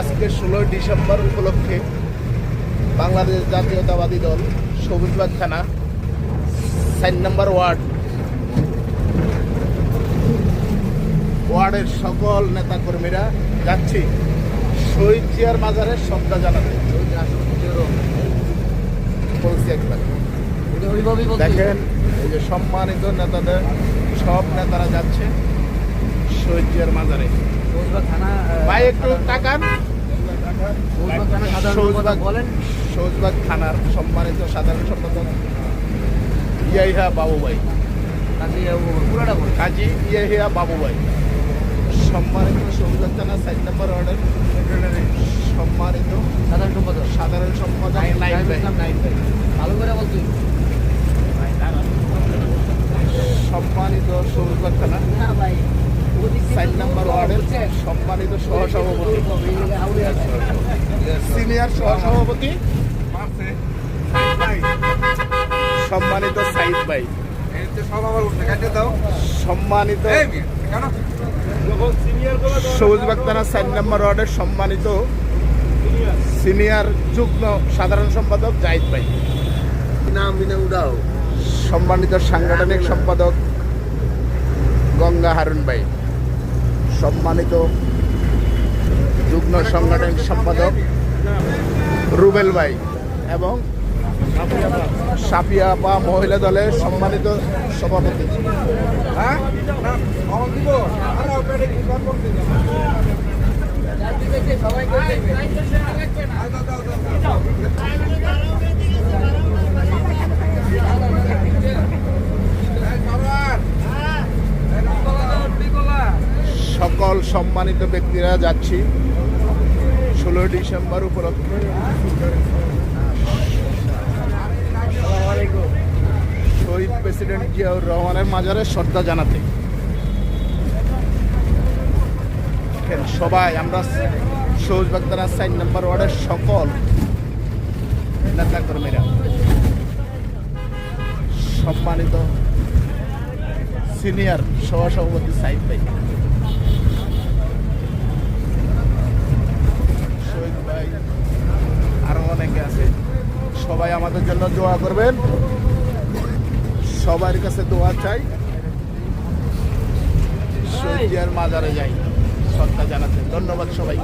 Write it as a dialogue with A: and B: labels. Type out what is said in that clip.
A: আজকে 16 ডিসেম্বর উপলক্ষে বাংলাদেশ জাতীয়তাবাদী দল সবুজবাগ থানা 4 নম্বর ওয়ার্ডের সকল নেতাকর্মীরা যাচ্ছি শহীদ জিয়ার মাজারে শ্রদ্ধা জানাতে। বলছি একবার দেখেন, এই যে সম্মানিত নেতাদের সব নেতারা যাচ্ছে শহীদ জিয়ার মাজারে। ভাই একটু তাকান। সবুজবাগ থানার সম্মানিত সাধারণ সম্পাদক ইয়াহিয়া বাবু ভাই, কাজী ইয়াহিয়া বাবু ভাই, সম্মানিত সবুজবাগ থানা 4 নম্বর ওয়ার্ডের সম্মানিত সাধারণ সম্পাদক নাইম ভাই,
B: ভালো করে বলছি
A: সম্মানিত সবুজবাগ থানা 4 নম্বর ওয়ার্ডের সম্মানিত সহসভাপতি, সিনিয়র সহসভাপতি সম্মানিত সাইদ ভাই, সম্মানিত সবুজবাগ থানা 4 নম্বর ওয়ার্ডের সম্মানিত সিনিয়র যুগ্ম সাধারণ সম্পাদক জাহিদ ভাই, সম্মানিত সাংগঠনিক সম্পাদক গঙ্গা হারুন ভাই, সম্মানিত যুগ্ম সাংগঠনিক সম্পাদক রুবেল ভাই এবং সাফিয়া আপা মহিলা দলের সম্মানিত সভাপতি। সকল সম্মানিত ব্যক্তিরা যাচ্ছি 16 ডিসেম্বর উপলক্ষে শহীদ প্রেসিডেন্ট জিয়াউর রহমানের মাজারে শ্রদ্ধা জানাতে। সবাই আমরা সবুজবাগ থানা 4 নম্বর ওয়ার্ডের সকল নেতাকর্মীরা, সম্মানিত সিনিয়র সহসভাপতি সাইদ ভাই, শহীদ ভাই, আরো অনেকে আছে। সবাই আমাদের জন্য দোয়া করবেন, সবার কাছে দোয়া চাই, শহীদ জিয়ার মাজারে যাই শ্রদ্ধা জানাতে। ধন্যবাদ সবাই।